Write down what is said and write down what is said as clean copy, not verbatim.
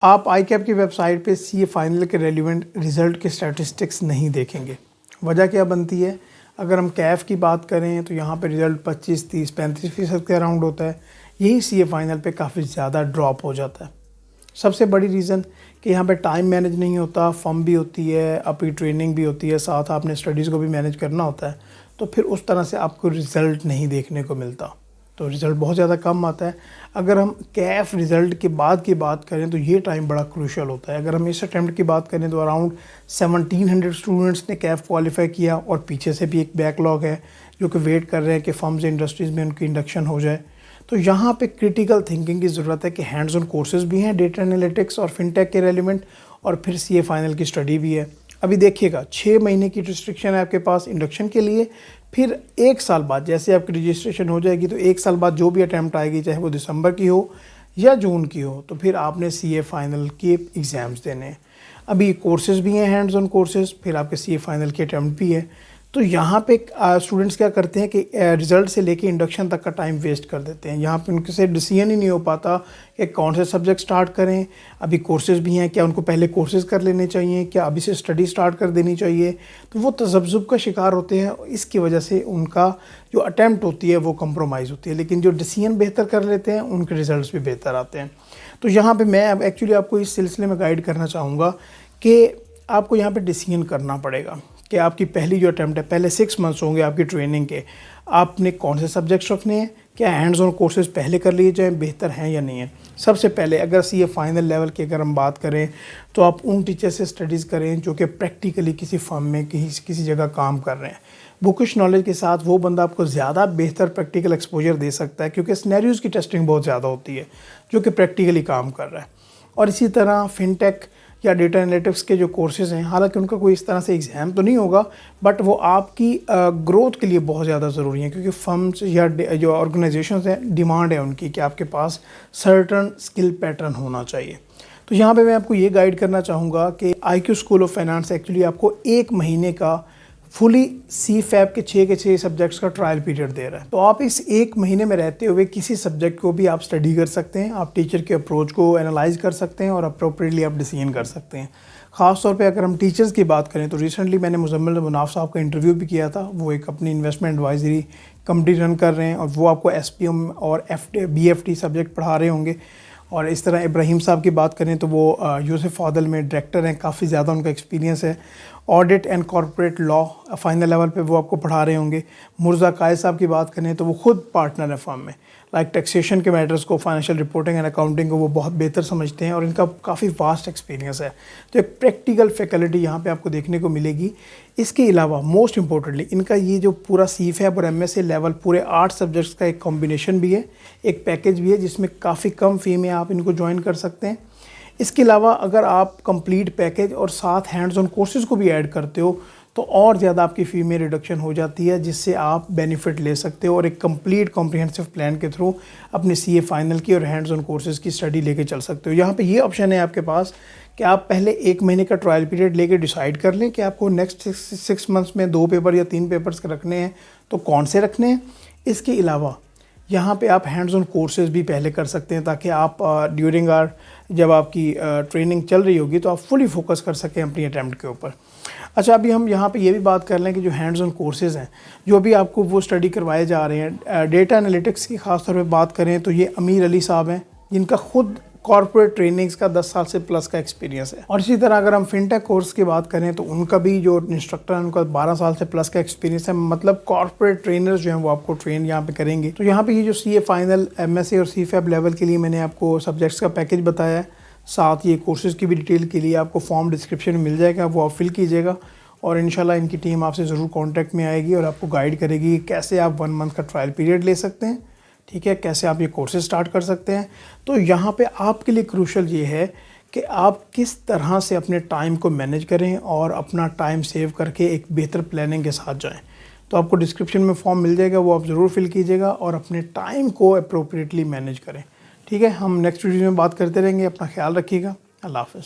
आप ICAP की website पे CA फाइनल के रेलिवेंट रिज़ल्ट के स्टैटिस्टिक्स नहीं देखेंगे। वजह क्या बनती है? अगर हम कैफ की बात करें तो यहाँ पे रिज़ल्ट 25, 30, 35% के अराउंड होता है। यही CA फाइनल पे काफ़ी ज़्यादा ड्रॉप हो जाता है। सबसे बड़ी रीज़न कि यहाँ पे टाइम मैनेज नहीं होता, फॉर्म भी होती है, आपकी ट्रेनिंग भी होती है, साथ आपने स्टडीज़ को भी मैनेज करना होता है, तो फिर उस तरह से आपको रिज़ल्ट नहीं देखने को मिलता, तो रिज़ल्ट बहुत ज़्यादा कम आता है। अगर हम कैफ रिज़ल्ट के बाद की बात करें तो ये टाइम बड़ा क्रूशल होता है। अगर हम इस अटैम्प्ट की बात करें तो अराउंड 1700 स्टूडेंट्स ने कैफ क्वालिफाई किया और पीछे से भी एक बैकलॉग है जो कि वेट कर रहे हैं कि फर्म्स इंडस्ट्रीज़ में उनकी इंडक्शन हो जाए। तो यहाँ पे क्रिटिकल थिंकिंग की ज़रूरत है कि हैंड्स ऑन कोर्सेज़ भी हैं डेटा एनालिटिक्स और फिनटेक के रेलिवेंट, और फिर CA फाइनल की स्टडी भी है। अभी देखिएगा 6 महीने की रिस्ट्रिक्शन है आपके पास इंडक्शन के लिए, फिर 1 साल बाद जैसे आपकी रजिस्ट्रेशन हो जाएगी तो 1 साल बाद जो भी अटैम्प्ट आएगी, चाहे वो दिसंबर की हो या जून की हो, तो फिर आपने CA फाइनल के एग्ज़ाम्स देने हैं। अभी कोर्सेज़ भी हैं हैंड्स ऑन कोर्सेज़, फिर आपके CA फाइनल के अटैम्प्ट भी है। तो यहाँ पे स्टूडेंट्स क्या करते हैं कि रिज़ल्ट से लेके इंडक्शन तक का टाइम वेस्ट कर देते हैं। यहाँ पे उनके से डिसीजन ही नहीं हो पाता कि कौन से सब्जेक्ट स्टार्ट करें। अभी कोर्सेज़ भी हैं, क्या उनको पहले कोर्सेज़ कर लेने चाहिए, क्या अभी से स्टडी स्टार्ट कर देनी चाहिए, तो वो तज़ब्ज़ुब का शिकार होते हैं। इसकी वजह से उनका जो अटैम्प्ट होती है वो कंप्रोमाइज़ होती है, लेकिन जो डिसीजन बेहतर कर लेते हैं उनके रिज़ल्ट भी बेहतर आते हैं। तो यहाँ पर मैं अब एक्चुअली आपको इस सिलसिले में गाइड करना चाहूँगा कि आपको यहाँ पे डिसीजन करना पड़ेगा कि आपकी पहली जो अटैम्प्ट है, पहले 6 मंथ्स होंगे आपकी ट्रेनिंग के, आपने कौन से सब्जेक्ट्स रखने हैं, क्या हैंड्स ऑन कोर्सेज पहले कर लिए जाएँ, बेहतर हैं या नहीं है। सबसे पहले अगर CA फाइनल लेवल की अगर हम बात करें तो आप उन टीचर से स्टडीज़ करें जो कि प्रैक्टिकली किसी फर्म में किसी जगह काम कर रहे हैं। बुकिश नॉलेज के साथ वो बंदा आपको ज़्यादा बेहतर प्रैक्टिकल एक्सपोजर दे सकता है, क्योंकि सिनेरियोज़ की टेस्टिंग बहुत ज़्यादा होती है जो कि प्रैक्टिकली काम कर रहा है। और इसी तरह फिनटेक या डेटा एनालिटिक्स के जो कोर्सेज़ हैं, हालांकि उनका कोई इस तरह से एग्ज़ाम तो नहीं होगा, बट वो आपकी ग्रोथ के लिए बहुत ज़्यादा ज़रूरी है, क्योंकि फर्म्स या जो ऑर्गेनाइजेशंस हैं, डिमांड है उनकी कि आपके पास सर्टन स्किल पैटर्न होना चाहिए। तो यहाँ पे मैं आपको ये गाइड करना चाहूँगा कि IQ school of finance actually आपको 1 महीने का फुली CFAP के 6 के 6 सब्जेक्ट्स का ट्रायल पीरियड दे रहा है। तो आप इस 1 महीने में रहते हुए किसी सब्जेक्ट को भी आप स्टडी कर सकते हैं, आप टीचर के अप्रोच को एनालाइज कर सकते हैं और अप्रोप्रिएटली आप डिसीजन कर सकते हैं। ख़ास तौर पे अगर हम टीचर्स की बात करें तो रिसेंटली मैंने मुज़म्मिल मुनाफ साहब का इंटरव्यू भी किया था। वो एक अपनी इन्वेस्टमेंट एडवाइजरी कंपनी रन कर रहे हैं और वो आपको SPM और BFT सब्जेक्ट पढ़ा रहे होंगे। और इस तरह इब्राहिम साहब की बात करें तो वो यूसुफ फादल में डायरेक्टर हैं, काफ़ी ज़्यादा उनका एक्सपीरियंस है। Audit and corporate law final level पे वो आपको पढ़ा रहे होंगे। मुर्जा कायद साहब की बात करें तो वो खुद पार्टनर है फर्म में, लाइक टैक्सेशन के मैटर्स को, फाइनेंशियल रिपोर्टिंग एंड अकाउंटिंग को वो बहुत बेहतर समझते हैं और इनका काफ़ी वास्ट एक्सपीरियंस है। तो एक प्रैक्टिकल फैकल्टी यहाँ पे आपको देखने को मिलेगी। इसके अलावा मोस्ट इंपॉर्टेंटली इनका ये जो पूरा CFAP और MSc लेवल पूरे 8 सब्जेक्ट्स का एक कॉम्बिनेशन भी है, एक पैकेज भी है जिसमें काफ़ी कम फ़ी में आप इनको ज्वाइन कर सकते हैं। इसके अलावा अगर आप कंप्लीट पैकेज और साथ हैंड्स ऑन कोर्सेज़ को भी ऐड करते हो तो और ज़्यादा आपकी फ़ी में रिडक्शन हो जाती है, जिससे आप बेनिफिट ले सकते हो और एक कंप्लीट कॉम्प्रिहेंसिव प्लान के थ्रू अपने CA फाइनल की और हैंड्स ऑन कोर्सेज़ की स्टडी लेके चल सकते हो। यहाँ पे ये ऑप्शन है आपके पास कि आप पहले 1 महीने का ट्रायल पीरियड लेके डिसाइड कर लें कि आपको नेक्स्ट 6 मंथ्स में 2 पेपर या 3 पेपर्स रखने हैं तो कौन से रखने हैं। इसके अलावा यहाँ पे आप हैंड्स ऑन कोर्सेज़ भी पहले कर सकते हैं ताकि आप ड्यूरिंग आवर जब आपकी ट्रेनिंग चल रही होगी तो आप फुली फोकस कर सकें अपनी अटैम्प्ट के ऊपर। अच्छा, अभी हम यहाँ पे ये भी बात कर लें कि जो हैंड्स ऑन कोर्सेज़ हैं जो अभी आपको वो स्टडी करवाए जा रहे हैं, डेटा एनालिटिक्स की ख़ास तौर पे बात करें तो ये अमीर अली साहब हैं जिनका खुद कॉर्पोरेट ट्रेनिंग्स का 10 साल से प्लस का एक्सपीरियंस है। और इसी तरह अगर हम फिनटेक कोर्स की बात करें तो उनका भी जो इंस्ट्रक्टर है उनका 12 साल से प्लस का एक्सपीरियंस है। मतलब कॉर्पोरेट ट्रेनर्स जो हैं वो आपको ट्रेन यहाँ पे करेंगे। तो यहाँ पे ये जो CA फाइनल, MSc और CFAP लेवल के लिए मैंने आपको सब्जेक्ट्स का पैकेज बताया है, साथ ये कोर्सेज़ की भी डिटेल के लिए आपको फॉर्म डिस्क्रिप्शन में मिल जाएगा, वो आप फिल कीजिएगा और इंशाल्लाह इनकी टीम आपसे ज़रूर कॉन्टैक्ट में आएगी और आपको गाइड करेगी कि कैसे आप 1 मंथ का ट्रायल पीरियड ले सकते हैं, ठीक है, कैसे आप ये कोर्सेज स्टार्ट कर सकते हैं। तो यहाँ पे आपके लिए क्रूशल ये है कि आप किस तरह से अपने टाइम को मैनेज करें और अपना टाइम सेव करके एक बेहतर प्लानिंग के साथ जाएं। तो आपको डिस्क्रिप्शन में फॉर्म मिल जाएगा, वो आप ज़रूर फिल कीजिएगा और अपने टाइम को अप्रोप्रिएटली मैनेज करें, ठीक है। हम नेक्स्ट वीडियो में बात करते रहेंगे। अपना ख्याल रखिएगा। अल्लाह हाफ़िज़।